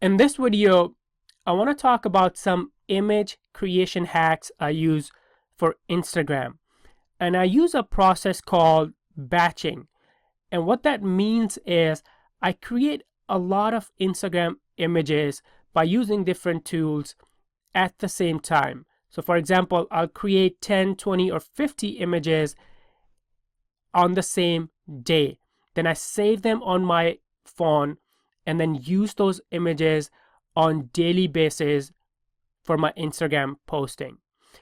In this video, I want to talk about some image creation hacks I use for Instagram. And I use a process called batching. And what that means is I create a lot of Instagram images by using different tools at the same time. So for example, I'll create 10, 20, or 50 images on the same day. Then I save them on my phone and then use those images on daily basis for my Instagram posting.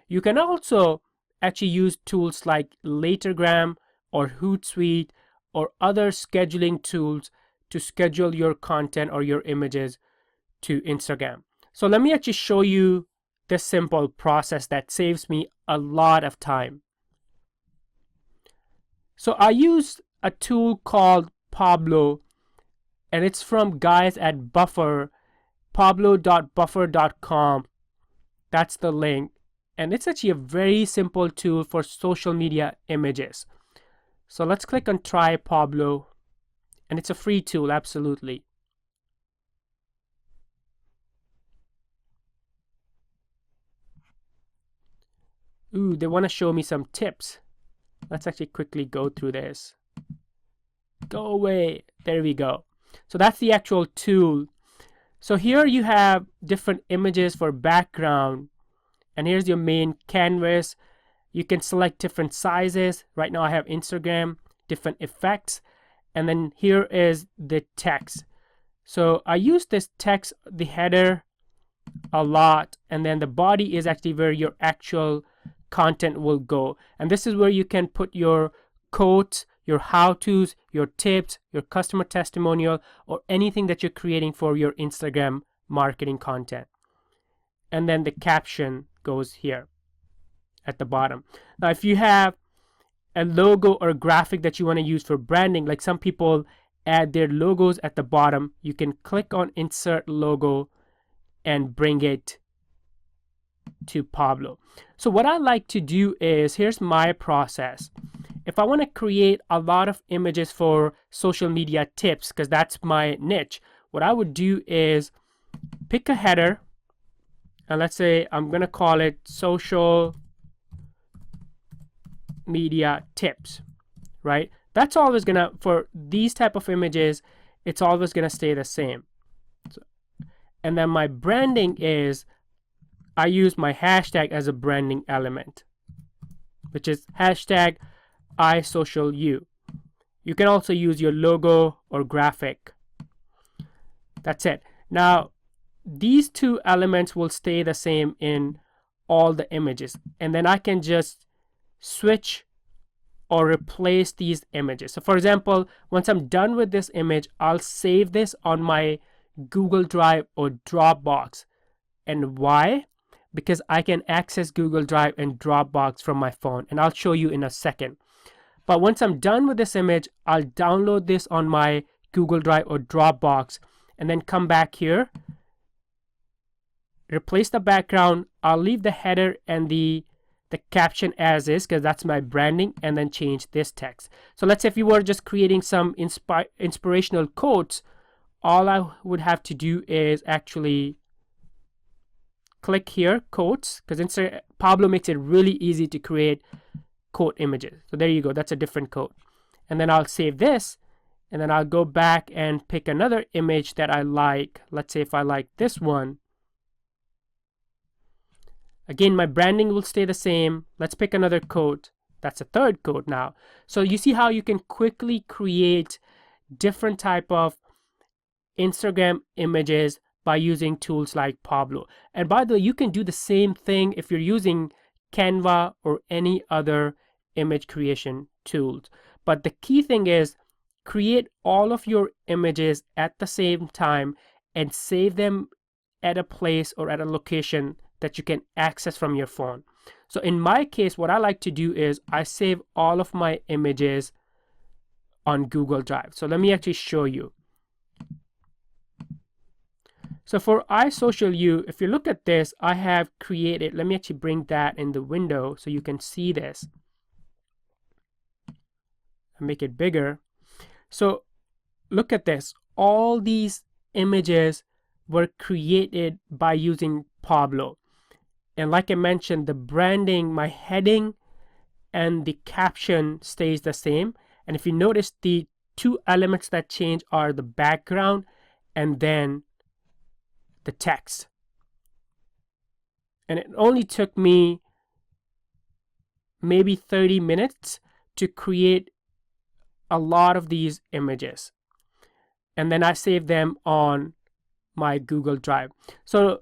You can also actually use tools like Latergram or Hootsuite or other scheduling tools to schedule your content or your images to Instagram. So let me actually show you this simple process that saves me a lot of time. So I use a tool called Pablo, and it's from guys at Buffer, pablo.buffer.com. That's the link. And it's actually a very simple tool for social media images. So let's click on Try Pablo. And it's a free tool, absolutely. Ooh, they want to show me some tips. Let's actually quickly go through this. Go away. There we go. So that's the actual tool. So here you have different images for background. And here's your main canvas. You can select different sizes. Right now I have Instagram, different effects. And then here is the text. So I use this text, the header, a lot. And then the body is actually where your actual content will go. And this is where you can put your quotes, your how-tos, your tips, your customer testimonial, or anything that you're creating for your Instagram marketing content. And then the caption goes here at the bottom. Now, if you have a logo or a graphic that you want to use for branding, like some people add their logos at the bottom, you can click on Insert Logo and bring it to Pablo. So what I like to do is, here's my process. If I want to create a lot of images for social media tips, because that's my niche, what I would do is pick a header, and let's say I'm going to call it social media tips, right? That's always going to, for these type of images, it's always going to stay the same. And then my branding is, I use my hashtag as a branding element, which is hashtag iSocialU. You can also use your logo or graphic. That's it. Now, these two elements will stay the same in all the images. And then I can just switch or replace these images. So for example, once I'm done with this image, I'll save this on my Google Drive or Dropbox. And why? Because I can access Google Drive and Dropbox from my phone, and I'll show you in a second. But once I'm done with this image, I'll download this on my Google Drive or Dropbox and then come back here, replace the background. I'll leave the header and the caption as is because that's my branding, and then change this text. So let's say if you were just creating some inspirational quotes, all I would have to do is actually click here, quotes, because Pablo makes it really easy to create quote images. So there you go, that's a different quote. And then I'll save this, and then I'll go back and pick another image that I like. Let's say if I like this one. Again, my branding will stay the same. Let's pick another quote. That's a third quote now. So you see how you can quickly create different type of Instagram images by using tools like Pablo. And by the way, you can do the same thing if you're using Canva or any other image creation tools. But the key thing is, create all of your images at the same time and save them at a place or at a location that you can access from your phone. So in my case, what I like to do is I save all of my images on Google Drive. So let me actually show you. So for iSocialU, if you look at this, I have created, let me actually bring that in the window so you can see this. And make it bigger. So look at this. All these images were created by using Pablo. And like I mentioned, the branding, my heading and the caption stays the same. And if you notice, the two elements that change are the background and then the text. And it only took me maybe 30 minutes to create a lot of these images. And then I saved them on my Google Drive. So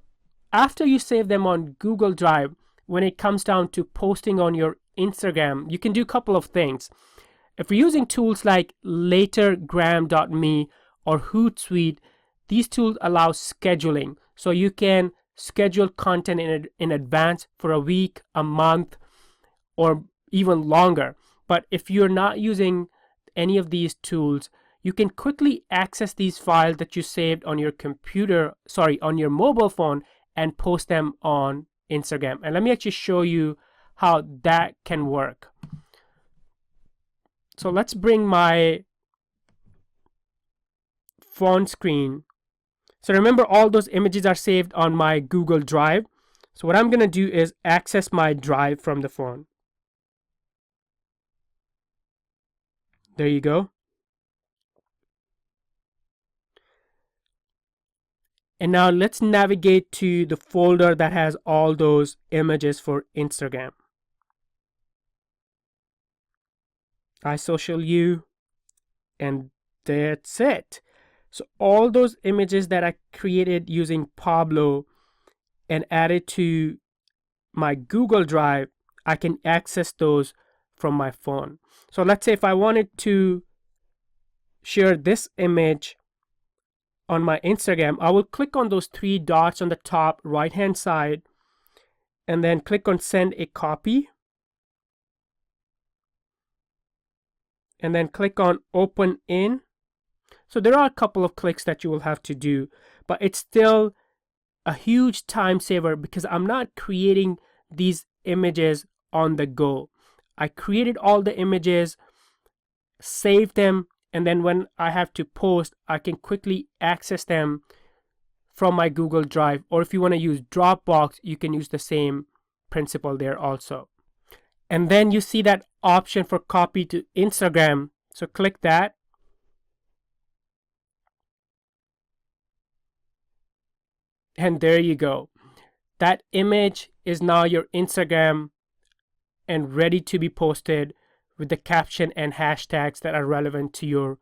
after you save them on Google Drive, when it comes down to posting on your Instagram, you can do a couple of things. If you're using tools like Latergram.me or Hootsuite, these tools allow scheduling. So you can schedule content in advance for a week, a month, or even longer. But if you're not using any of these tools, you can quickly access these files that you saved on your on your mobile phone and post them on Instagram. And let me actually show you how that can work. So let's bring my phone screen. So remember, all those images are saved on my Google Drive. So what I'm going to do is access my drive from the phone. There you go. And now let's navigate to the folder that has all those images for Instagram. iSocialU, and that's it. So all those images that I created using Pablo and added to my Google Drive, I can access those from my phone. So let's say if I wanted to share this image on my Instagram, I will click on those three dots on the top right hand side and then click on send a copy, and then click on open in. So there are a couple of clicks that you will have to do, but it's still a huge time saver because I'm not creating these images on the go. I created all the images, saved them, and then when I have to post, I can quickly access them from my Google Drive. Or if you want to use Dropbox, you can use the same principle there also. And then you see that option for copy to Instagram. So click that. And there you go. That image is now your Instagram and ready to be posted with the caption and hashtags that are relevant to your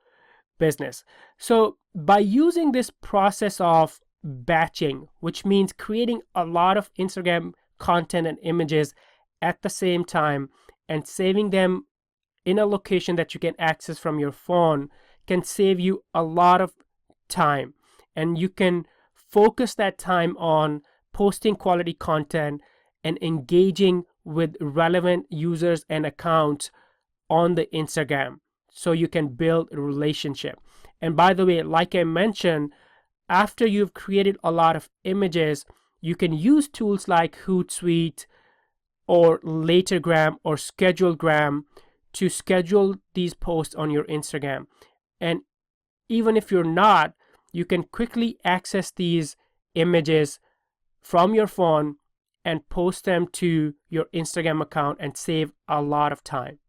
business. So by using this process of batching, which means creating a lot of Instagram content and images at the same time and saving them in a location that you can access from your phone, can save you a lot of time. And you can focus that time on posting quality content and engaging with relevant users and accounts on the Instagram, so you can build a relationship. And by the way, like I mentioned, after you've created a lot of images, you can use tools like Hootsuite or Latergram or Schedulegram to schedule these posts on your Instagram. And even if you're not, you can quickly access these images from your phone and post them to your Instagram account and save a lot of time.